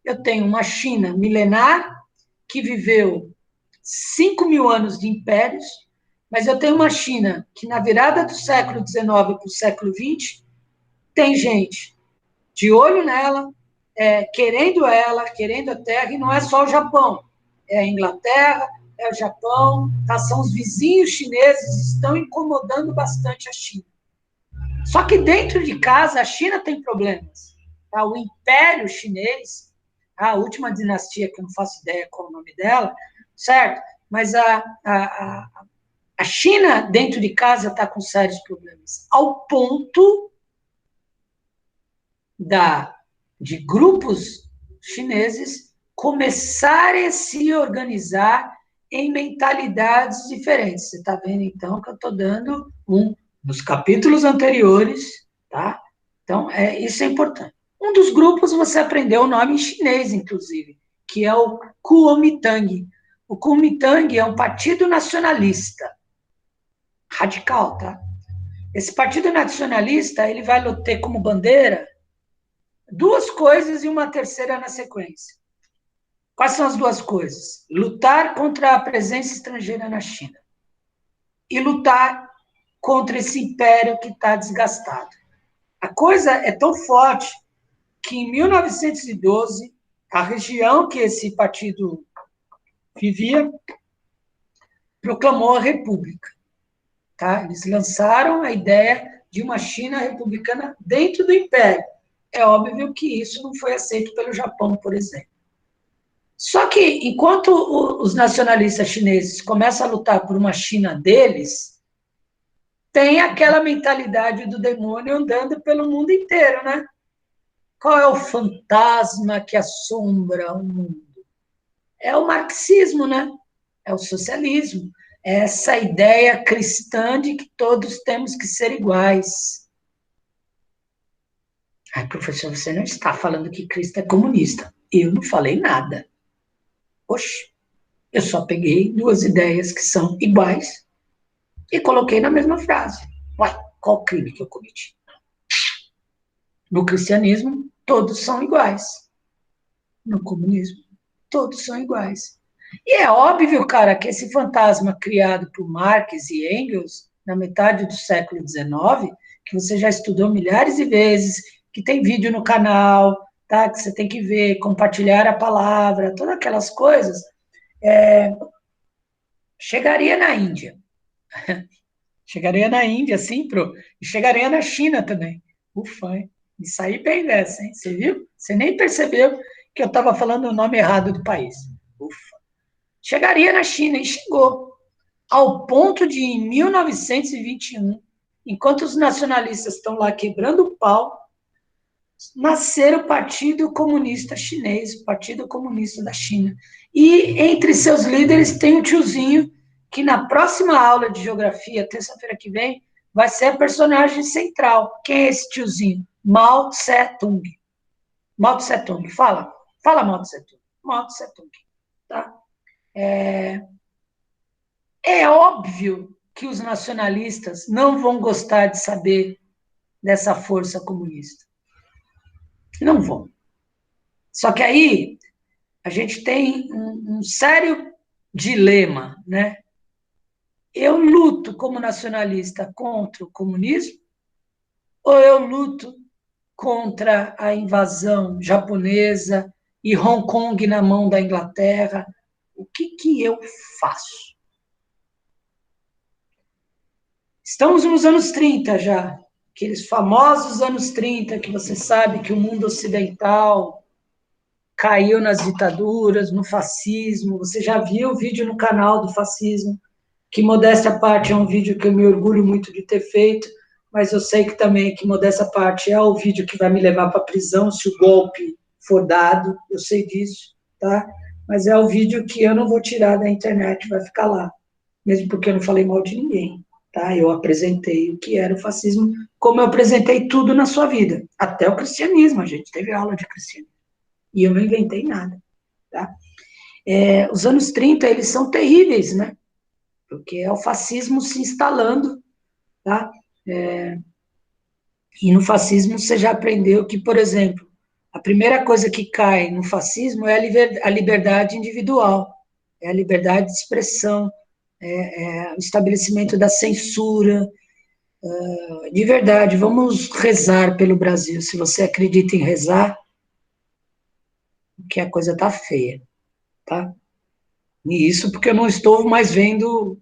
eu tenho uma China milenar, que viveu 5.000 anos de impérios, mas eu tenho uma China que, na virada do século XIX para o século XX, tem gente de olho nela, querendo a terra, e não é só o Japão, é a Inglaterra, é o Japão, tá? São os vizinhos chineses, estão incomodando bastante a China. Só que dentro de casa, a China tem problemas. Tá? O Império Chinês, a última dinastia, que eu não faço ideia qual é o nome dela, certo? Mas a China, dentro de casa, está com sérios problemas, ao ponto de grupos chineses começarem a se organizar em mentalidades diferentes. Você está vendo, então, que eu estou dando nos capítulos anteriores, tá? Então, isso é importante. Um dos grupos você aprendeu o nome em chinês, inclusive, que é o Kuomintang. O Kuomintang é um partido nacionalista, radical, tá? Esse partido nacionalista, ele vai ter como bandeira duas coisas e uma terceira na sequência. Quais são as duas coisas? Lutar contra a presença estrangeira na China e lutar contra esse império que está desgastado. A coisa é tão forte que, em 1912, a região que esse partido vivia proclamou a república. Tá? Eles lançaram a ideia de uma China republicana dentro do império. É óbvio que isso não foi aceito pelo Japão, por exemplo. Só que, enquanto os nacionalistas chineses começam a lutar por uma China deles, tem aquela mentalidade do demônio andando pelo mundo inteiro, né? Qual é o fantasma que assombra o mundo? É o marxismo, né? É o socialismo. É essa ideia cristã de que todos temos que ser iguais. Ai, professor, você não está falando que Cristo é comunista. Eu não falei nada. Oxe, eu só peguei duas ideias que são iguais e coloquei na mesma frase. Uai, qual crime que eu cometi? No cristianismo, todos são iguais. No comunismo, todos são iguais. E é óbvio, cara, que esse fantasma criado por Marx e Engels, na metade do século XIX, que você já estudou milhares de vezes, que tem vídeo no canal, tá? Que você tem que ver, compartilhar a palavra, todas aquelas coisas, chegaria na Índia. Chegaria na Índia, sim, e chegaria na China também. Ufa, hein? Me saí bem dessa, hein? Você viu? Você nem percebeu que eu estava falando o nome errado do país. Ufa. Chegaria na China, e chegou. Ao ponto de, em 1921, enquanto os nacionalistas estão lá quebrando o pau, nascer o Partido Comunista Chinês, o Partido Comunista da China. E entre seus líderes tem um tiozinho que na próxima aula de geografia, terça-feira que vem, vai ser a personagem central. Quem é esse tiozinho? Mao Tse-tung. Mao Tse-tung, fala Mao Tse-tung. Mao Tse-tung, tá? É óbvio que os nacionalistas não vão gostar de saber dessa força comunista. Não vão. Só que aí a gente tem um sério dilema, né? Eu luto como nacionalista contra o comunismo ou eu luto contra a invasão japonesa e Hong Kong na mão da Inglaterra? O que eu faço? Estamos nos anos 30 já, aqueles famosos anos 30, que você sabe que o mundo ocidental caiu nas ditaduras, no fascismo. Você já viu o vídeo no canal do fascismo, que, modéstia à parte, é um vídeo que eu me orgulho muito de ter feito, mas eu sei que também, que modéstia à parte, é o vídeo que vai me levar para a prisão se o golpe for dado, eu sei disso, tá? Mas é o vídeo que eu não vou tirar da internet, vai ficar lá, mesmo porque eu não falei mal de ninguém, tá? Eu apresentei o que era o fascismo, como eu apresentei tudo na sua vida, até o cristianismo, a gente teve aula de cristianismo. E eu não inventei nada, tá? Os anos 30, eles são terríveis, né? Porque é o fascismo se instalando, tá? E no fascismo você já aprendeu que, por exemplo, a primeira coisa que cai no fascismo é a liberdade individual, é a liberdade de expressão, o estabelecimento da censura. De verdade, vamos rezar pelo Brasil. Se você acredita em rezar, que a coisa tá feia, tá? E isso porque eu não estou mais vendo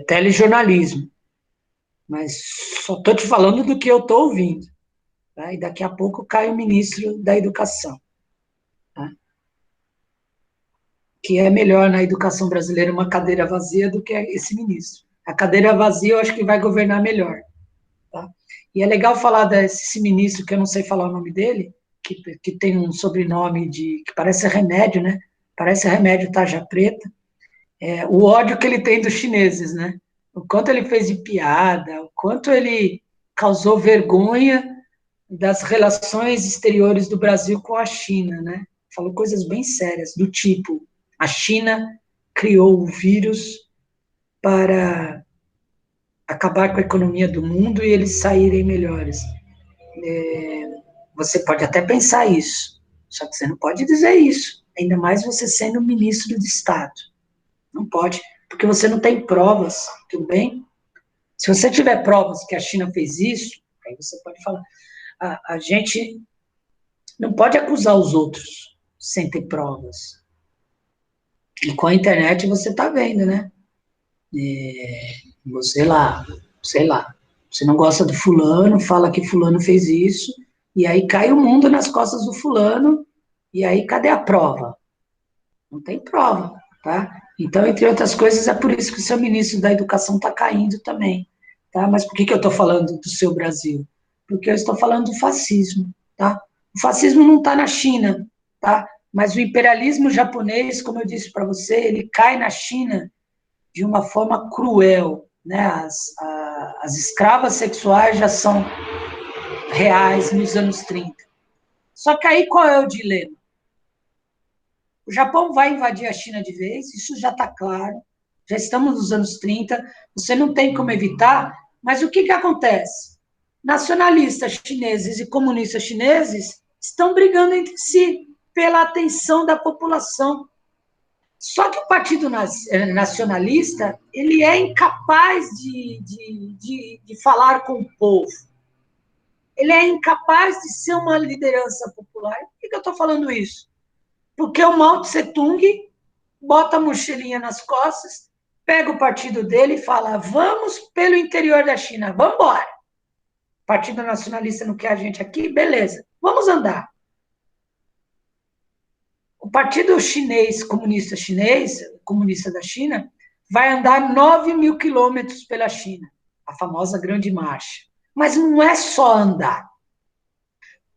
telejornalismo, mas só estou te falando do que eu estou ouvindo. Tá? E daqui a pouco cai o ministro da Educação. Tá? Que é melhor na educação brasileira uma cadeira vazia do que esse ministro. A cadeira vazia eu acho que vai governar melhor. Tá? E é legal falar desse ministro, que eu não sei falar o nome dele, que tem um sobrenome que parece remédio, né? Parece remédio tarja preta. O ódio que ele tem dos chineses, né? O quanto ele fez de piada, o quanto ele causou vergonha das relações exteriores do Brasil com a China, né? Falou coisas bem sérias, do tipo, a China criou o vírus para acabar com a economia do mundo e eles saírem melhores. Você pode até pensar isso, só que você não pode dizer isso, ainda mais você sendo ministro de Estado. Não pode, porque você não tem provas, tudo bem? Se você tiver provas que a China fez isso, aí você pode falar. A gente não pode acusar os outros sem ter provas. E com a internet você está vendo, né? Você lá, sei lá, você não gosta do fulano, fala que fulano fez isso, e aí cai o mundo nas costas do fulano, e aí cadê a prova? Não tem prova, tá? Então, entre outras coisas, é por isso que o seu ministro da Educação está caindo também, tá? Mas por que eu estou falando do seu Brasil? Porque eu estou falando do fascismo, tá? O fascismo não está na China, tá? Mas o imperialismo japonês, como eu disse para você, ele cai na China de uma forma cruel, né? As escravas sexuais já são reais nos anos 30. Só que aí qual é o dilema? O Japão vai invadir a China de vez, isso já está claro, já estamos nos anos 30, você não tem como evitar, mas o que acontece? Nacionalistas chineses e comunistas chineses estão brigando entre si pela atenção da população. Só que o Partido Nacionalista, ele é incapaz de falar com o povo. Ele é incapaz de ser uma liderança popular. Por que eu estou falando isso? Porque o Mao Tse Tung bota a mochilinha nas costas, pega o partido dele e fala: vamos pelo interior da China, vamos embora. O Partido Nacionalista não quer a gente aqui? Beleza, vamos andar. O Partido Chinês, comunista da China, vai andar 9.000 quilômetros pela China, a famosa Grande Marcha. Mas não é só andar.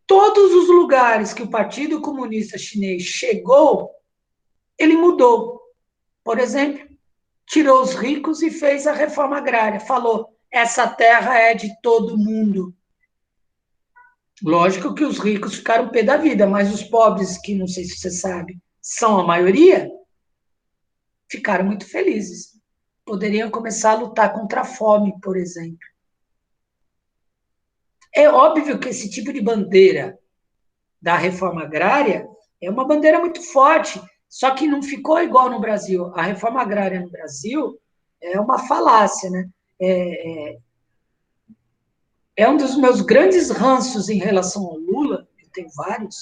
Todos os lugares que o Partido Comunista Chinês chegou, ele mudou. Por exemplo, tirou os ricos e fez a reforma agrária. Falou, essa terra é de todo mundo. Lógico que os ricos ficaram pé da vida, mas os pobres, que não sei se você sabe, são a maioria, ficaram muito felizes. Poderiam começar a lutar contra a fome, por exemplo. É óbvio que esse tipo de bandeira da reforma agrária é uma bandeira muito forte, só que não ficou igual no Brasil. A reforma agrária no Brasil é uma falácia, né? É um dos meus grandes ranços em relação ao Lula, eu tenho vários,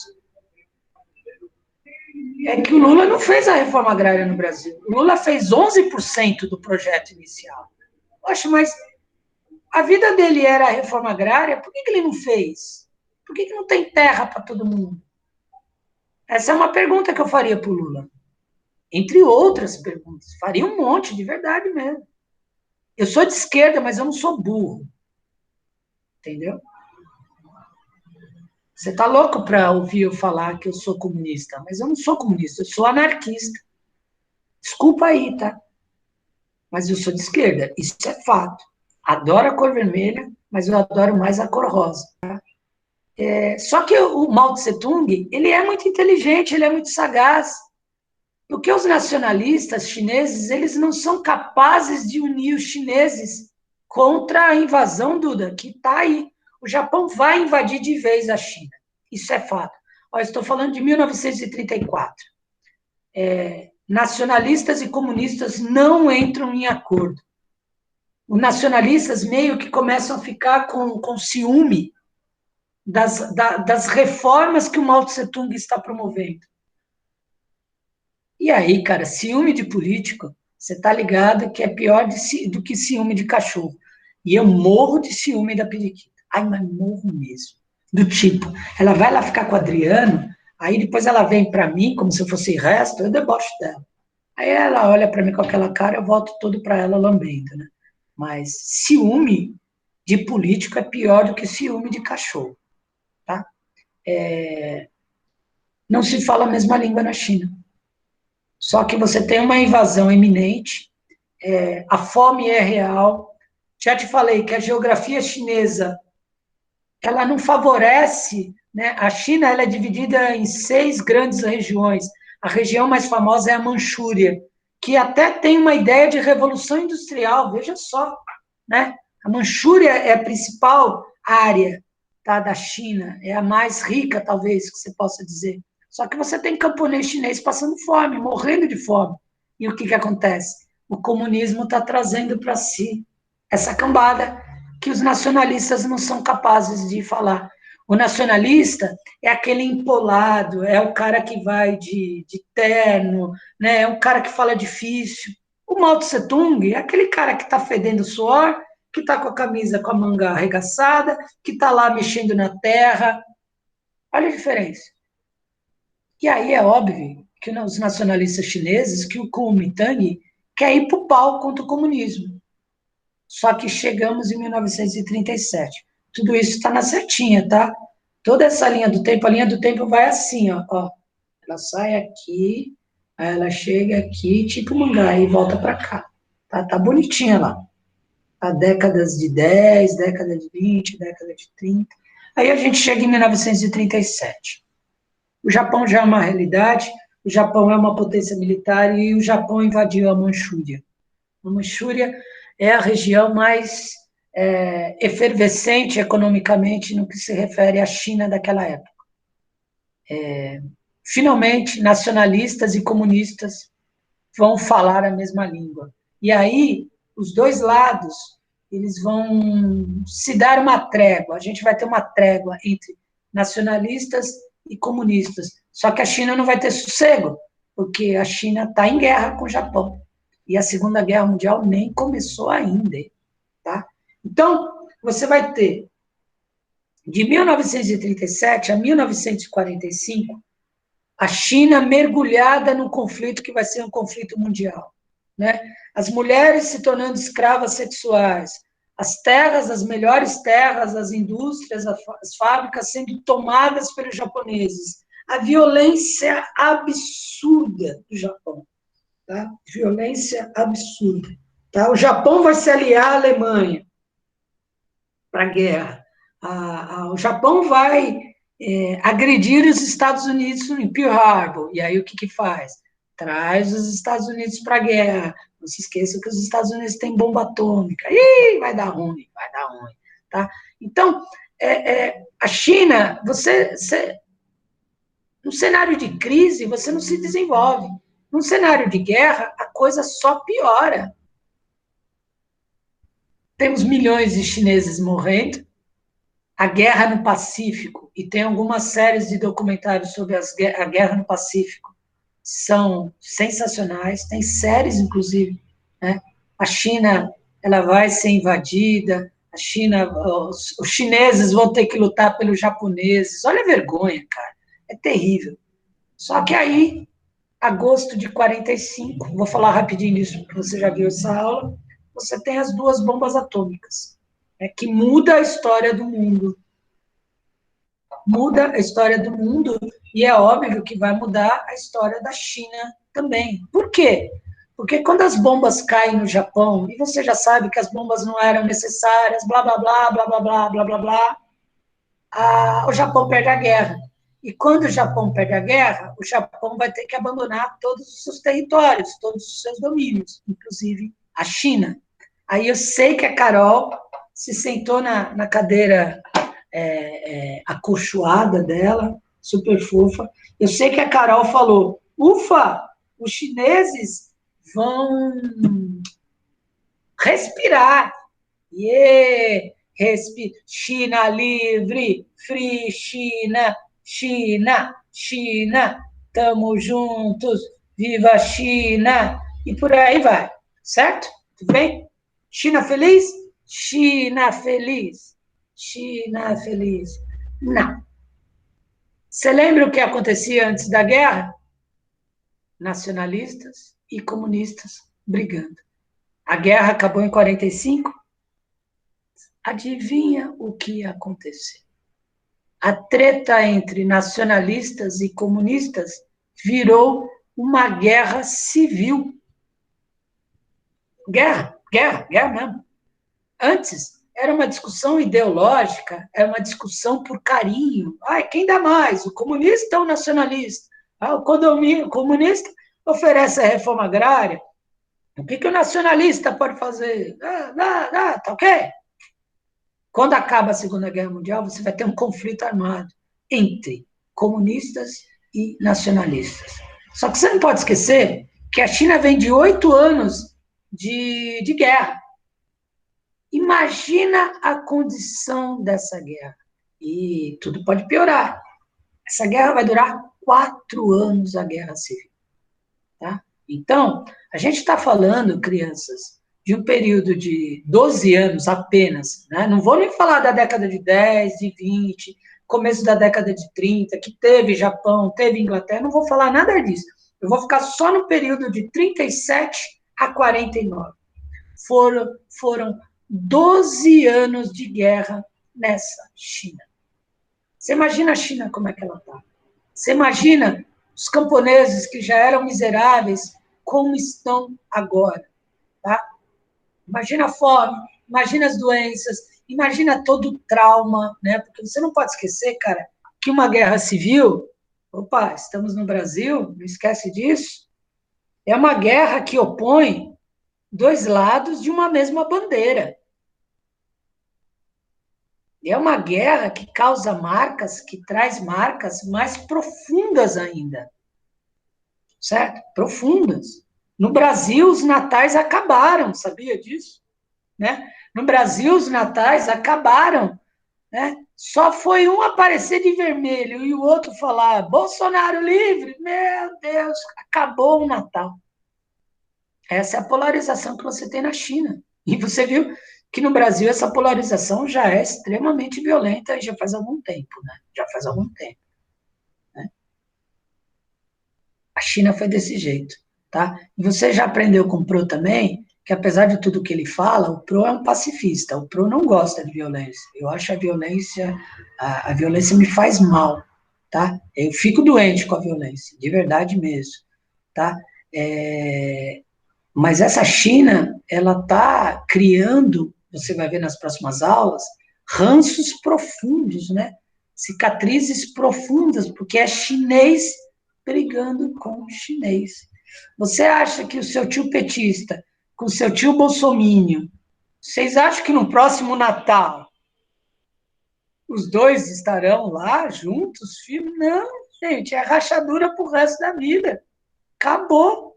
é que o Lula não fez a reforma agrária no Brasil. O Lula fez 11% do projeto inicial. Poxa, mas a vida dele era a reforma agrária, por que ele não fez? Por que não tem terra para todo mundo? Essa é uma pergunta que eu faria para o Lula. Entre outras perguntas. Faria um monte, de verdade mesmo. Eu sou de esquerda, mas eu não sou burro. Entendeu? Você está louco para ouvir eu falar que eu sou comunista, mas eu não sou comunista, eu sou anarquista. Desculpa aí, tá? Mas eu sou de esquerda, isso é fato. Adoro a cor vermelha, mas eu adoro mais a cor rosa. Tá? Só que o Mao Tse Tung, ele é muito inteligente, ele é muito sagaz. Porque os nacionalistas chineses, eles não são capazes de unir os chineses contra a invasão, Duda, que está aí. O Japão vai invadir de vez a China. Isso é fato. Ó, estou falando de 1934. Nacionalistas e comunistas não entram em acordo. Os nacionalistas meio que começam a ficar com ciúme das reformas que o Mao Tse-tung está promovendo. E aí, cara, ciúme de político, você tá ligado que é pior do que ciúme de cachorro. E eu morro de ciúme da periquita. Ai, mas morro mesmo. Do tipo, ela vai lá ficar com o Adriano, aí depois ela vem para mim, como se eu fosse resto, eu debocho dela. Aí ela olha para mim com aquela cara, eu volto todo para ela lambendo, né? Mas ciúme de político é pior do que ciúme de cachorro, tá? Não se fala a mesma língua na China. Só que você tem uma invasão iminente, a fome é real. Já te falei que a geografia chinesa, ela não favorece, né? A China ela é dividida em 6 grandes regiões. A região mais famosa é a Manchúria, que até tem uma ideia de revolução industrial, veja só, né? A Manchúria é a principal área, tá, da China, é a mais rica, talvez, que você possa dizer. Só que você tem camponês chinês passando fome, morrendo de fome. E o que acontece? O comunismo está trazendo para si essa cambada que os nacionalistas não são capazes de falar. O nacionalista é aquele empolado, é o cara que vai de terno, né? É um cara que fala difícil. O Mao Tse Tung é aquele cara que está fedendo suor, que está com a camisa com a manga arregaçada, que está lá mexendo na terra. Olha a diferença. E aí é óbvio que os nacionalistas chineses, que o Kuomintang quer ir para o pau contra o comunismo. Só que chegamos em 1937. Tudo isso está na setinha, tá? Toda essa linha do tempo, a linha do tempo vai assim, ó. Ela sai aqui, aí ela chega aqui, tipo mangá, e volta para cá. Tá bonitinha lá. Há décadas de 10, década de 20, década de 30. Aí a gente chega em 1937. O Japão já é uma realidade, o Japão é uma potência militar e o Japão invadiu a Manchúria. A Manchúria é a região mais efervescente economicamente no que se refere à China daquela época. Finalmente, nacionalistas e comunistas vão falar a mesma língua. E aí, os dois lados, eles vão se dar uma trégua. A gente vai ter uma trégua entre nacionalistas e comunistas. Só que a China não vai ter sossego, porque a China está em guerra com o Japão. E a Segunda Guerra Mundial nem começou ainda, tá? Então, você vai ter, de 1937 a 1945, a China mergulhada num conflito que vai ser um conflito mundial, né? As mulheres se tornando escravas sexuais, as terras, as melhores terras, as indústrias, as fábricas sendo tomadas pelos japoneses, a violência absurda do Japão, tá? Violência absurda, tá? O Japão vai se aliar à Alemanha para a guerra. O Japão vai agredir os Estados Unidos em Pearl Harbor. E aí o que faz? Traz os Estados Unidos para a guerra. Não se esqueça que os Estados Unidos têm bomba atômica. Ih, vai dar ruim, vai dar ruim. Tá? Então, a China, num cenário de crise, você não se desenvolve. Num cenário de guerra, a coisa só piora. Temos milhões de chineses morrendo, a guerra no Pacífico, e tem algumas séries de documentários sobre a guerra no Pacífico, são sensacionais, tem séries, inclusive, né? A China, ela vai ser invadida, a China, os chineses vão ter que lutar pelos japoneses, olha a vergonha, cara, é terrível. Só que aí, agosto de 45, vou falar rapidinho disso, porque você já viu essa aula, você tem as 2 bombas atômicas, que muda a história do mundo. Muda a história do mundo e é óbvio que vai mudar a história da China também. Por quê? Porque quando as bombas caem no Japão, e você já sabe que as bombas não eram necessárias, blá, blá, blá, blá, blá, blá, blá, blá, blá, o Japão perde a guerra. E quando o Japão perde a guerra, o Japão vai ter que abandonar todos os seus territórios, todos os seus domínios, inclusive a China. Aí eu sei que a Carol se sentou na cadeira acolchoada dela, super fofa. Eu sei que a Carol falou, ufa, os chineses vão respirar. China livre, free China, China, China, tamo juntos, viva a China, e por aí vai, certo? Tudo bem? China feliz? China feliz. China feliz. Não. Você lembra o que acontecia antes da guerra? Nacionalistas e comunistas brigando. A guerra acabou em 45. Adivinha o que aconteceu? A treta entre nacionalistas e comunistas virou uma guerra civil. Guerra mesmo. Antes, era uma discussão ideológica, era uma discussão por carinho. Ai, quem dá mais, o comunista ou o nacionalista? Ah, o comunista oferece a reforma agrária. O que o nacionalista pode fazer? Tá ok? Quando acaba a Segunda Guerra Mundial, você vai ter um conflito armado entre comunistas e nacionalistas. Só que você não pode esquecer que a China vem de 8 anos de guerra. Imagina a condição dessa guerra. E tudo pode piorar. Essa guerra vai durar 4 anos, a guerra civil. Tá? Então, a gente está falando, crianças, de um período de 12 anos apenas, né? Não vou nem falar da década de 10, de 20, começo da década de 30, que teve Japão, teve Inglaterra, não vou falar nada disso. Eu vou ficar só no período de 37 a 49. Foram 12 anos de guerra nessa China. Você imagina a China como é que ela está? Você imagina os camponeses que já eram miseráveis, como estão agora, tá? Imagina a fome, imagina as doenças, imagina todo o trauma, né? Porque você não pode esquecer, cara, que uma guerra civil, opa, estamos no Brasil, não esquece disso, é uma guerra que opõe 2 lados de uma mesma bandeira. É uma guerra que causa marcas, que traz marcas mais profundas ainda. Certo? Profundas. No Brasil, os natais acabaram, sabia disso? Né? No Brasil, os natais acabaram. Né? Só foi um aparecer de vermelho e o outro falar Bolsonaro livre. Meu Deus, acabou o Natal. Essa é a polarização que você tem na China. E você viu que no Brasil essa polarização já é extremamente violenta e já faz algum tempo, né? Já faz algum tempo. Né? A China foi desse jeito, tá? E você já aprendeu com o Pro também, que apesar de tudo que ele fala, o Pro é um pacifista, o Pro não gosta de violência. Eu acho a violência me faz mal, tá? Eu fico doente com a violência, de verdade mesmo, tá? Mas essa China, ela está criando, você vai ver nas próximas aulas, ranços profundos, né? Cicatrizes profundas, porque é chinês brigando com chinês. Você acha que o seu tio petista, com o seu tio bolsomínio, vocês acham que no próximo Natal os dois estarão lá juntos? Filho? Não, gente, é rachadura pro resto da vida. Acabou.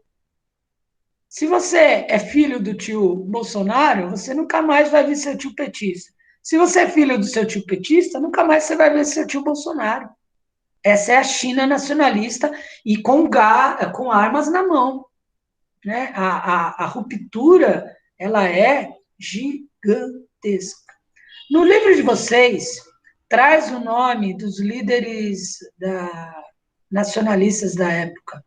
Se você é filho do tio Bolsonaro, você nunca mais vai ver seu tio petista. Se você é filho do seu tio petista, nunca mais você vai ver seu tio Bolsonaro. Essa é a China nacionalista e com armas na mão. Né? A ruptura, ela é gigantesca. No livro de vocês, traz o nome dos líderes nacionalistas da época.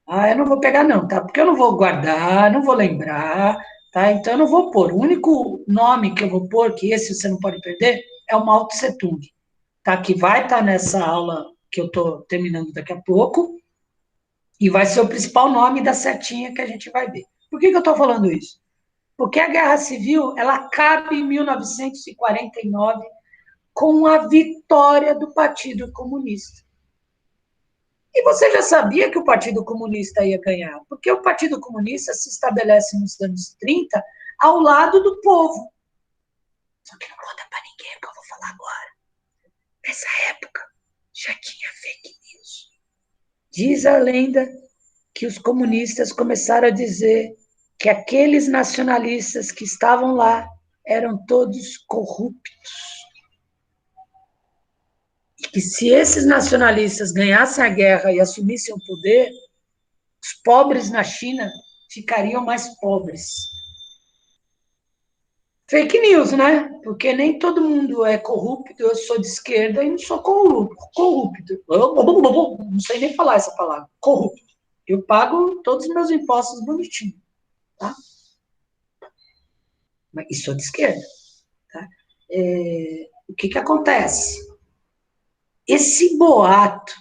Ah, eu não vou pegar não, tá? Porque eu não vou guardar, não vou lembrar, tá? Então eu não vou pôr. O único nome que eu vou pôr, que esse você não pode perder, é o Mao Tse Tung, tá? Que vai estar nessa aula que eu estou terminando daqui a pouco, e vai ser o principal nome da setinha que a gente vai ver. Por que eu estou falando isso? Porque a Guerra Civil, ela acaba em 1949 com a vitória do Partido Comunista. E você já sabia que o Partido Comunista ia ganhar, porque o Partido Comunista se estabelece nos anos 30 ao lado do povo. Só que não conta para ninguém o que eu vou falar agora. Nessa época, já tinha fake news. Diz a lenda que os comunistas começaram a dizer que aqueles nacionalistas que estavam lá eram todos corruptos. E que se esses nacionalistas ganhassem a guerra e assumissem o poder, os pobres na China ficariam mais pobres. Fake news, né? Porque nem todo mundo é corrupto. Eu sou de esquerda e não sou corrupto. Eu não sei nem falar essa palavra. Corrupto. Eu pago todos os meus impostos bonitinho, tá? E sou de esquerda. Tá? O que acontece? Esse boato,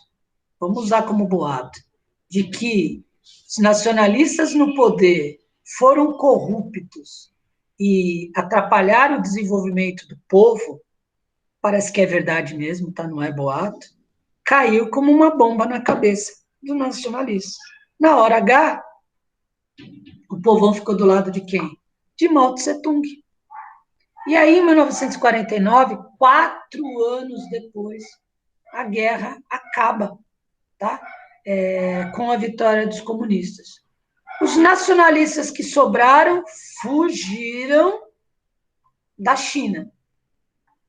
vamos usar como boato, de que os nacionalistas no poder foram corruptos e atrapalharam o desenvolvimento do povo, parece que é verdade mesmo, tá? Não é boato, caiu como uma bomba na cabeça do nacionalista. Na hora H, o povão ficou do lado de quem? De Mao Tse Tung. E aí, em 1949, 4 anos depois, a guerra acaba, tá? Com a vitória dos comunistas. Os nacionalistas que sobraram fugiram da China,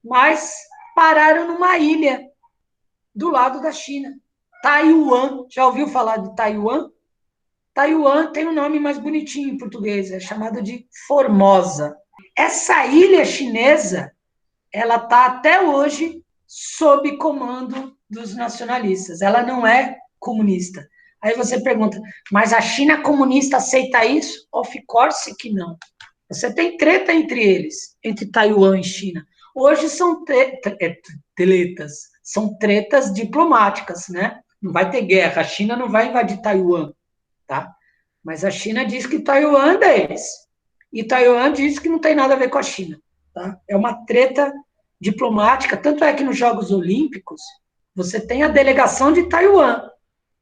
mas pararam numa ilha do lado da China, Taiwan. Já ouviu falar de Taiwan? Taiwan tem um nome mais bonitinho em português, é chamado de Formosa. Essa ilha chinesa, ela está até hoje sob comando dos nacionalistas. Ela não é comunista. Aí você pergunta, mas a China comunista aceita isso? Of course que não. Você tem treta entre eles, entre Taiwan e China. Hoje são tretas, são tretas diplomáticas, né? Não vai ter guerra, a China não vai invadir Taiwan, tá? Mas a China diz que Taiwan é deles. E Taiwan diz que não tem nada a ver com a China, tá? É uma treta diplomática, tanto é que nos Jogos Olímpicos você tem a delegação de Taiwan,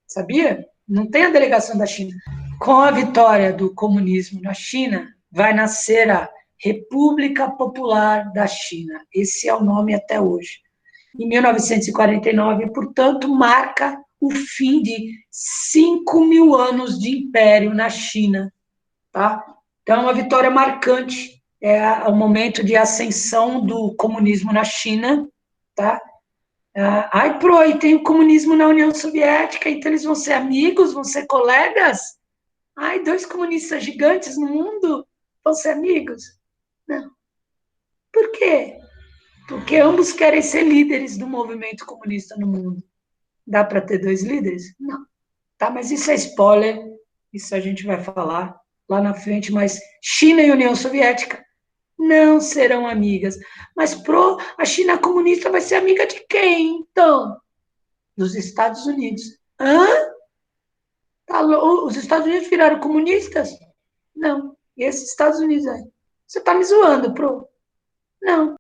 sabia? Não tem a delegação da China. Com a vitória do comunismo na China, vai nascer a República Popular da China. Esse é o nome até hoje. Em 1949, portanto, marca o fim de 5.000 anos de império na China. Tá? Então, é uma vitória marcante, é o momento de ascensão do comunismo na China. Tá? Ai, pro, e tem o comunismo na União Soviética, então eles vão ser amigos, vão ser colegas? Ai, dois comunistas gigantes no mundo vão ser amigos? Não. Por quê? Porque ambos querem ser líderes do movimento comunista no mundo. Dá para ter dois líderes? Não. Tá, mas isso é spoiler, isso a gente vai falar lá na frente, mas China e União Soviética não serão amigas. Mas a China comunista vai ser amiga de quem, então? Dos Estados Unidos. Hã? Tá, os Estados Unidos viraram comunistas? Não. E esses Estados Unidos aí? Você tá me zoando, pro? Não.